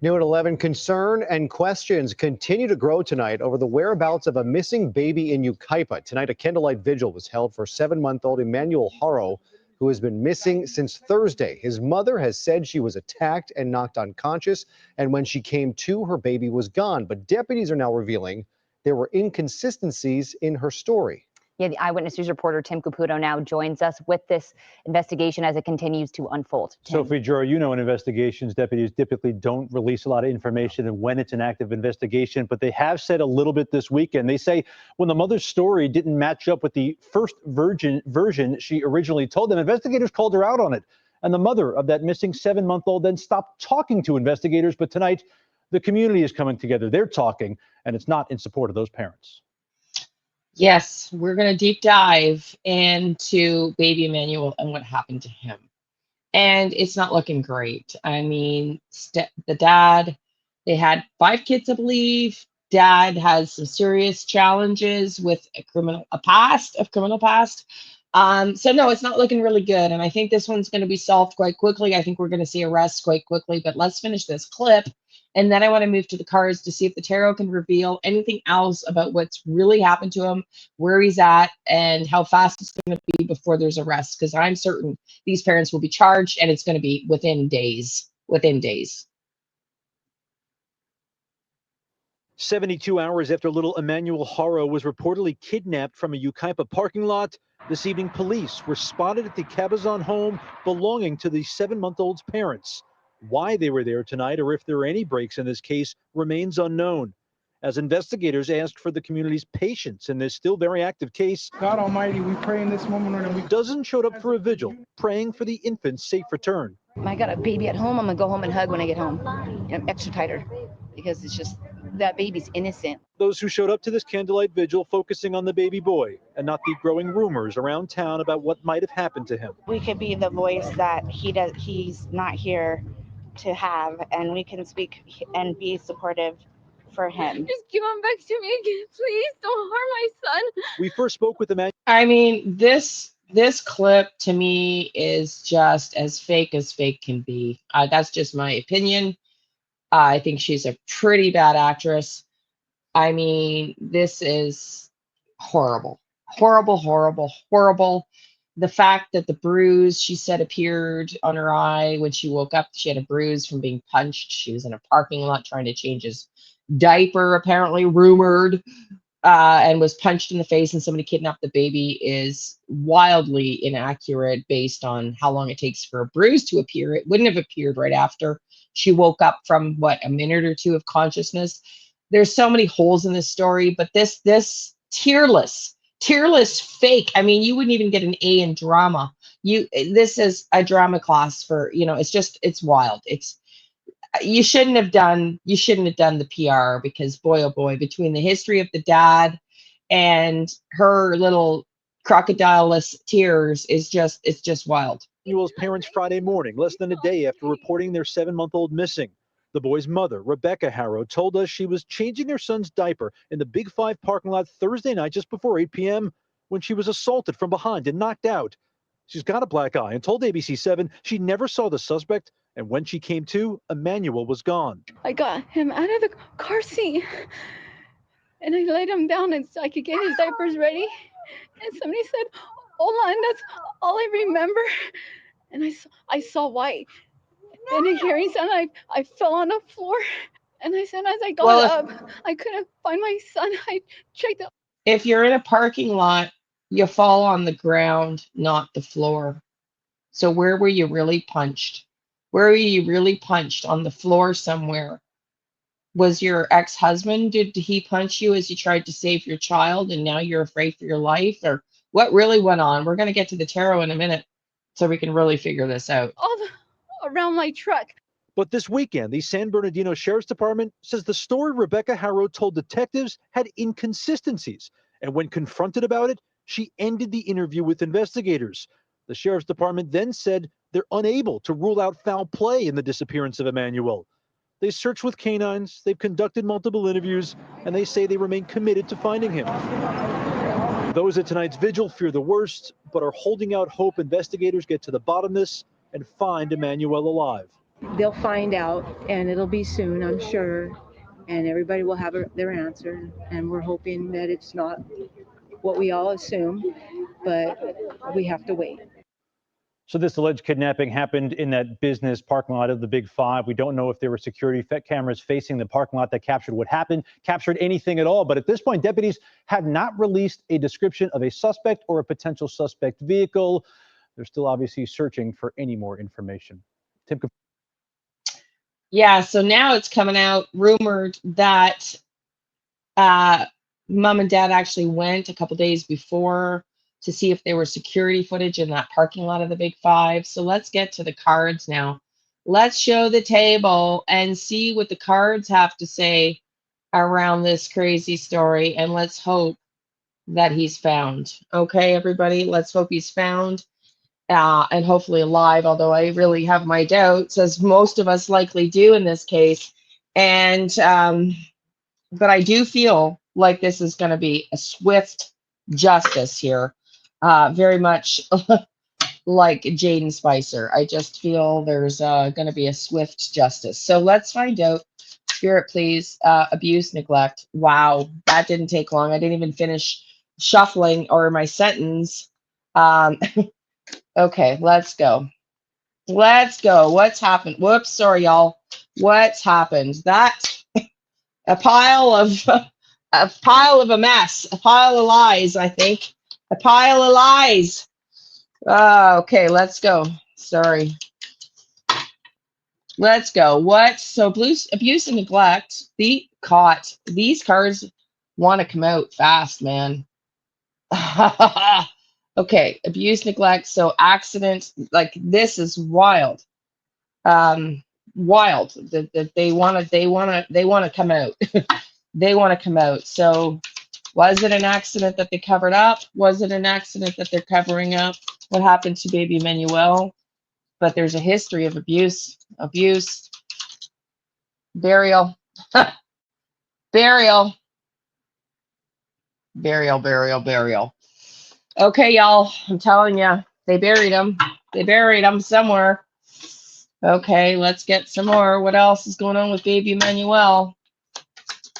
New at 11, concern and questions continue to grow tonight over the whereabouts of a missing baby in Yucaipa. Tonight, a candlelight vigil was held for 7-month-old Emmanuel Haro, who has been missing since Thursday. His mother has said she was attacked and knocked unconscious, and when she came to, her baby was gone. But deputies are now revealing there were inconsistencies in her story. Yeah, the Eyewitness News reporter Tim Caputo now joins us with this investigation as it continues to unfold. Tim. Sophie Jura, you know, in investigations, deputies typically don't release a lot of information and when it's an active investigation, but they have said a little bit this weekend. They say when the mother's story didn't match up with the first version she originally told them, investigators called her out on it. And the mother of that missing 7-month-old then stopped talking to investigators. But tonight, the community is coming together. They're talking, and it's not in support of those parents. Yes, we're going to deep dive into Baby Emmanuel and what happened to him. And it's not looking great. I mean, the dad, they had 5 kids, I believe. Dad has some serious challenges with a criminal past. So no, it's not looking really good. And I think this one's going to be solved quite quickly. I think we're going to see arrests quite quickly, but let's finish this clip. And then I want to move to the cards to see if the tarot can reveal anything else about what's really happened to him, where he's at, and how fast it's going to be before there's arrests. Because I'm certain these parents will be charged, and it's going to be within days. 72 hours after little Emmanuel Haro was reportedly kidnapped from a Yucaipa parking lot, this evening police were spotted at the Cabazon home belonging to the 7-month-old's parents. Why they were there tonight or if there are any breaks in this case remains unknown. As investigators asked for the community's patience in this still very active case, God Almighty, we pray in this moment. dozens showed up for a vigil, praying for the infant's safe return. I got a baby at home. I'm going to go home and hug when I get home. I'm extra tighter because it's just that baby's innocent. Those who showed up to this candlelight vigil focusing on the baby boy and not the growing rumors around town about what might have happened to him. We could be the voice that he's not here to have, and we can speak and be supportive for him. Just give him back to me again, please. Don't harm my son. We first spoke with the man. I mean, this clip to me is just as fake can be. That's just my opinion. I think she's a pretty bad actress. I mean, this is horrible. The fact that the bruise, she said, appeared on her eye when she woke up. She had a bruise from being punched. She was in a parking lot trying to change his diaper, apparently rumored, and was punched in the face, and somebody kidnapped the baby is wildly inaccurate based on how long it takes for a bruise to appear. It wouldn't have appeared right after she woke up from, a minute or two of consciousness. There's so many holes in this story, but this tearless fake. I mean, you wouldn't even get an A in drama. This is a drama class for, it's wild. You shouldn't have done the PR, because boy, oh boy, between the history of the dad and her little crocodile-less tears it's just wild. Emmanuel's parents Friday morning, less than a day after reporting their 7-month-old missing. The boy's mother, Rebecca Haro, told us she was changing her son's diaper in the Big 5 parking lot Thursday night just before 8 p.m. when she was assaulted from behind and knocked out. She's got a black eye and told ABC7 she never saw the suspect, and when she came to, Emmanuel was gone. I got him out of the car seat, and I laid him down and so I could get his diapers ready. And somebody said, "Hola," and that's all I remember. And I saw white. And in hearing sound, I fell on the floor. And I said, as I got up, I couldn't find my son. I checked up. If you're in a parking lot, you fall on the ground, not the floor. So where were you really punched? Where were you really punched? On the floor somewhere? Was your ex-husband, did he punch you as you tried to save your child and now you're afraid for your life? Or what really went on? We're going to get to the tarot in a minute so we can really figure this out. Around my truck. But this weekend, the San Bernardino Sheriff's Department says the story Rebecca Haro told detectives had inconsistencies. And when confronted about it, she ended the interview with investigators. The Sheriff's Department then said they're unable to rule out foul play in the disappearance of Emmanuel. They searched with canines, they've conducted multiple interviews, and they say they remain committed to finding him. Those at tonight's vigil fear the worst, but are holding out hope investigators get to the bottom of this and find Emmanuel alive. they'll find out, and it'll be soon, I'm sure, and everybody will have their answer. And we're hoping that it's not what we all assume, but we have to wait. So this alleged kidnapping happened in that business parking lot of the Big Five. We don't know if there were security cameras facing the parking lot that captured what happened, captured anything at all. But at this point, deputies have not released a description of a suspect or a potential suspect vehicle. They're still obviously searching for any more information. Tim. Yeah, so now it's coming out rumored that mom and dad actually went a couple days before to see if there were security footage in that parking lot of the Big Five. So let's get to the cards now. Let's show the table and see what the cards have to say around this crazy story. And let's hope that he's found. Okay, everybody, let's hope he's found and hopefully alive, although I really have my doubts, as most of us likely do in this case. And but I do feel like this is going to be a swift justice here, very much like Jaden Spicer. I just feel there's going to be a swift justice. So let's find out. Spirit, please. Abuse, neglect. Wow, that didn't take long. I didn't even finish shuffling or my sentence. Okay, let's go. Let's go. What's happened? Whoops, sorry, y'all. What's happened? That a pile of a mess, a pile of lies, I think. A pile of lies. Okay, let's go. Sorry. Let's go. What? So abuse and neglect. Caught. These cards want to come out fast, man. Okay, abuse, neglect. So accident. Like this is wild. Wild. That they want to come out. They want to come out. So was it an accident that they covered up? Was it an accident that they're covering up? What happened to baby Emmanuel? But there's a history of abuse, burial, burial, burial. Okay, y'all, I'm telling you, they buried him. They buried him somewhere. Okay, let's get some more. What else is going on with baby Emmanuel?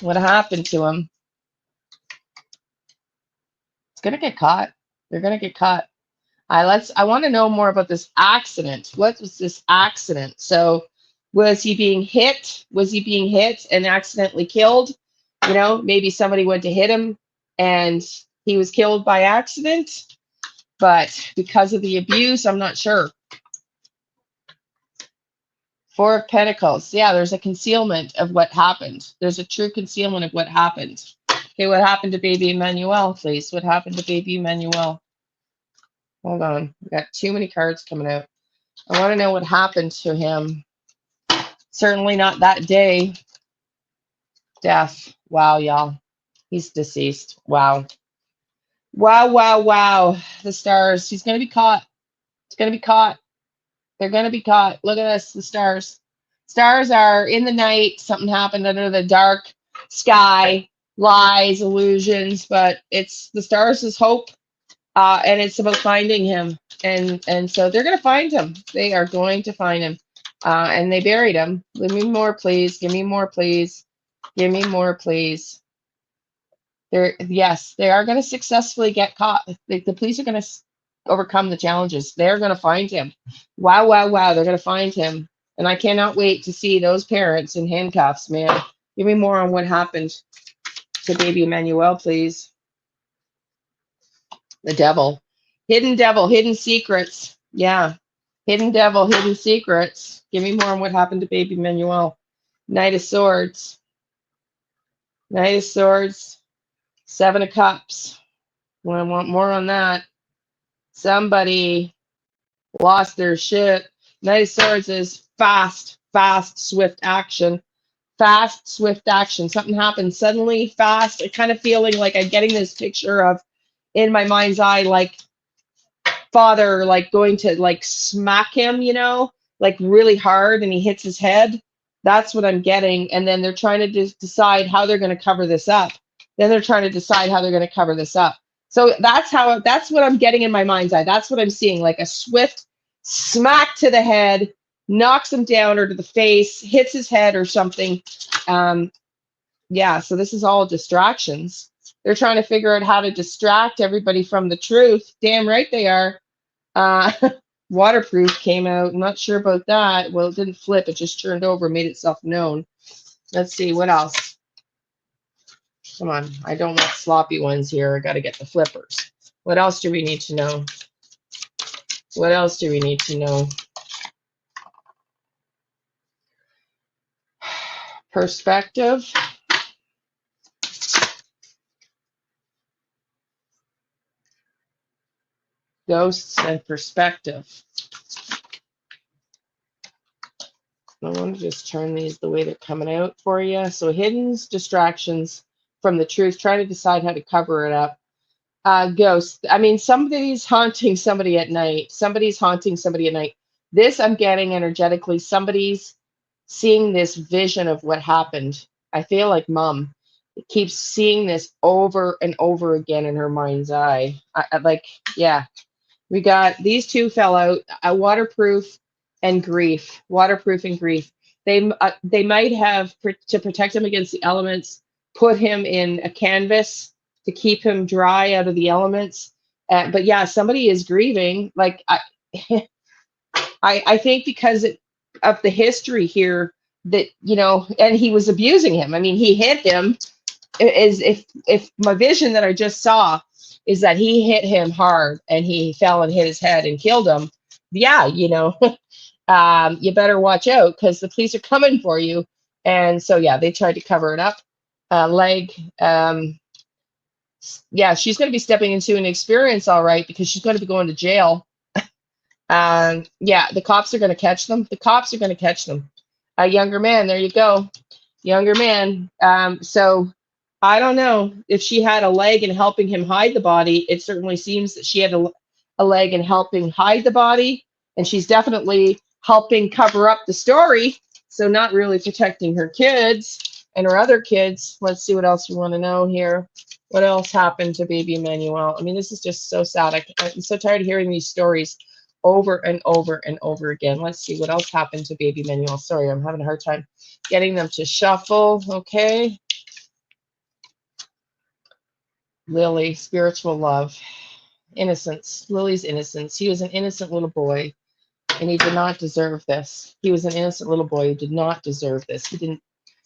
What happened to him? It's gonna get caught. They're gonna get caught. I want to know more about this accident. What was this accident? So was he being hit? Was he being hit and accidentally killed? You know, maybe somebody went to hit him and he was killed by accident, but because of the abuse, I'm not sure. Four of Pentacles. Yeah, there's a concealment of what happened. There's a true concealment of what happened. Okay, what happened to baby Emmanuel, please? What happened to baby Emmanuel? Hold on. We got too many cards coming out. I want to know what happened to him. Certainly not that day. Death. Wow, y'all. He's deceased. Wow. Wow. The stars. He's going to be caught. It's going to be caught. They're going to be caught. Look at this. The stars. Stars are in the night. Something happened under the dark sky. Lies, illusions. But it's the stars' hope. And it's about finding him. And so they're going to find him. They are going to find him. And they buried him. Give me more, please. Give me more, please. Give me more, please. Yes, they are going to successfully get caught. The police are going to overcome the challenges. They're going to find him. Wow. They're going to find him. And I cannot wait to see those parents in handcuffs, man. Give me more on what happened to baby Emmanuel, please. The devil, hidden secrets. Yeah. Hidden devil, hidden secrets. Give me more on what happened to baby Emmanuel. Knight of Swords. Knight of Swords. Seven of Cups. I want more on that. Somebody lost their shit. Knight of Swords is fast, swift action. Fast, swift action. Something happened suddenly, fast. I kind of feeling like I'm getting this picture of, in my mind's eye, like father like going to like smack him, you know, like really hard, and he hits his head. That's what I'm getting. And then they're trying to decide how they're going to cover this up. So that's what I'm getting in my mind's eye. That's what I'm seeing, like a swift smack to the head, knocks him down or to the face, hits his head or something. Yeah, so this is all distractions. They're trying to figure out how to distract everybody from the truth. Damn right they are. Waterproof came out. I'm not sure about that. Well, it didn't flip. It just turned over, made itself known. Let's see, what else? Come on, I don't want sloppy ones here. I got to get the flippers. What else do we need to know? What else do we need to know? Perspective. Ghosts and perspective. I want to just turn these the way they're coming out for you. So hidden distractions from the truth. Try to decide how to cover it up. Ghosts. I mean, somebody's haunting somebody at night. Somebody's haunting somebody at night. This I'm getting energetically. Somebody's seeing this vision of what happened. I feel like mom keeps seeing this over and over again in her mind's eye. Yeah. We got these two fell out. Waterproof and grief. Waterproof and grief. They might have to protect him against the elements. Put him in a canvas to keep him dry out of the elements. But yeah, somebody is grieving. Like I think because of the history here that, you know, and he was abusing him. I mean, he hit him. Is if my vision that I just saw is that he hit him hard and he fell and hit his head and killed him. Yeah, you know, you better watch out because the police are coming for you. And so yeah, they tried to cover it up. Leg. Yeah, she's going to be stepping into an experience, all right, because she's going to be going to jail. Yeah, the cops are going to catch them. The cops are going to catch them. A younger man, there you go. Younger man. So I don't know if she had a leg in helping him hide the body. It certainly seems that she had a leg in helping hide the body, and she's definitely helping cover up the story. So not really protecting her kids and her other kids. Let's see what else you want to know here. What else happened to baby Emmanuel? I mean, this is just so sad. I'm so tired of hearing these stories over and over and over again. Let's see what else happened to baby Emmanuel. Sorry, I'm having a hard time getting them to shuffle. Okay. Lily, spiritual love, innocence. Lily's innocence. He was an innocent little boy, and he did not deserve this. He was an innocent little boy who did not deserve this. He didn't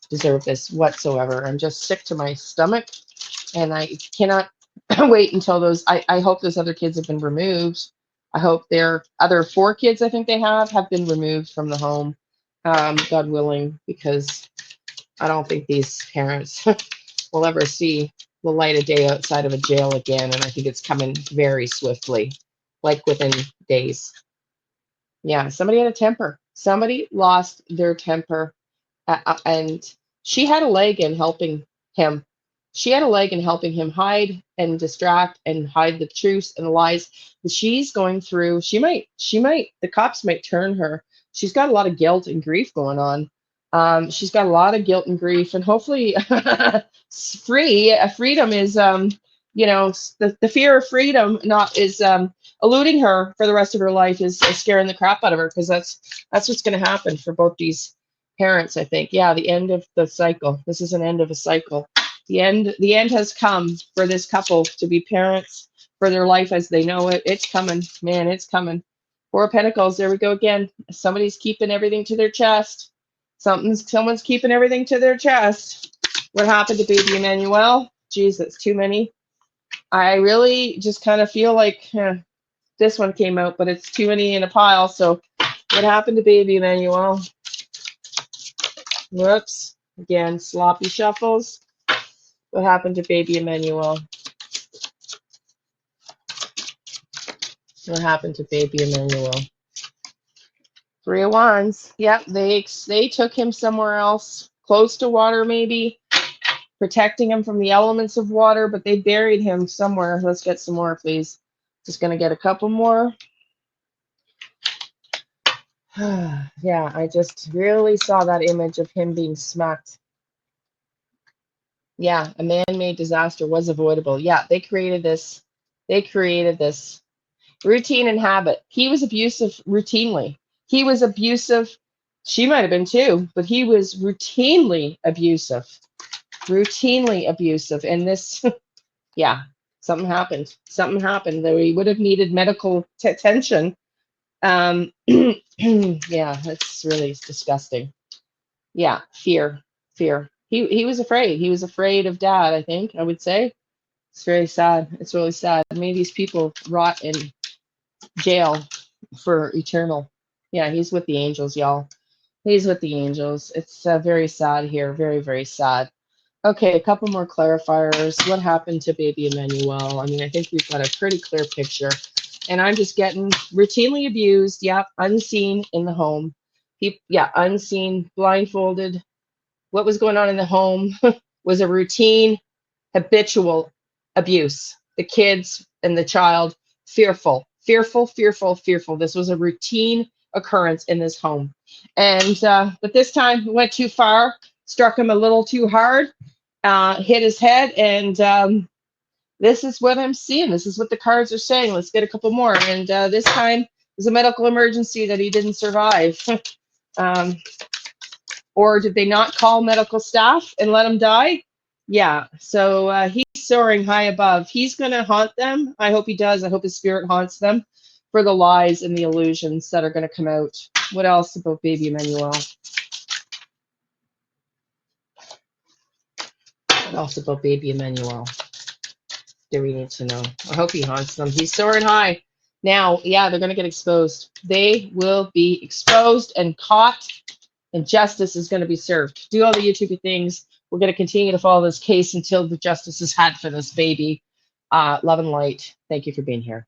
deserve this whatsoever. I'm just sick to my stomach, and I cannot wait until those. I hope those other kids have been removed. I hope their other 4 kids, I think they have been removed from the home, God willing, because I don't think these parents will ever see the light of day outside of a jail again. And I think it's coming very swiftly, like within days. Yeah, somebody had a temper. Somebody lost their temper. And she had a leg in helping him. She had a leg in helping him hide and distract and hide the truths and the lies that she's going through. The cops might turn her. She's got a lot of guilt and grief going on. She's got a lot of guilt and grief, and hopefully freedom is, the fear of freedom is eluding her for the rest of her life, is scaring the crap out of her, because that's what's going to happen for both these parents, I think. Yeah, the end of the cycle. This is an end of a cycle. The end has come for this couple to be parents for their life as they know it. It's coming, man, it's coming. 4 of Pentacles, there we go again. Somebody's keeping everything to their chest. Someone's keeping everything to their chest. What happened to baby Emmanuel? Geez, that's too many. I really just kind of feel like this one came out, but it's too many in a pile. So what happened to baby Emmanuel? Whoops. Again, sloppy shuffles. What happened to baby Emmanuel? What happened to baby Emmanuel? 3 of Wands. Yep, they took him somewhere else, close to water maybe, protecting him from the elements of water, but they buried him somewhere. Let's get some more, please. Just going to get a couple more. Yeah, I just really saw that image of him being smacked. Yeah, a man-made disaster was avoidable. Yeah, they created this. They created this. Routine and habit. He was abusive routinely. He was abusive. She might have been too, but he was routinely abusive. Routinely abusive. And this, yeah, something happened. Something happened that he would have needed medical attention. Yeah, that's really disgusting. Yeah, fear. He was afraid. He was afraid of dad, I think, I would say. It's very sad. It's really sad. Many of these people rot in jail for eternal. Yeah, he's with the angels, y'all. He's with the angels. It's very sad here. Very, very sad. Okay, a couple more clarifiers. What happened to baby Emmanuel? I mean, I think we've got a pretty clear picture. And I'm just getting routinely abused. Yep, unseen in the home. Yeah, unseen, blindfolded. What was going on in the home was a routine, habitual abuse. The kids and the child fearful. This was a routine occurrence in this home. And but this time it went too far, struck him a little too hard, hit his head, and this is what I'm seeing. This is what the cards are saying. Let's get a couple more. And this time it was a medical emergency that he didn't survive. Or did they not call medical staff and let him die? Yeah, so he's soaring high above. He's going to haunt them. I hope he does. I hope his spirit haunts them for the lies and the illusions that are going to come out. What else about baby Emmanuel? What else about baby Emmanuel do we need to know? I hope he haunts them. He's soaring high. Now, yeah, they're going to get exposed. They will be exposed and caught, and justice is going to be served. Do all the YouTube things. We're going to continue to follow this case until the justice is had for this baby. Love and light. Thank you for being here.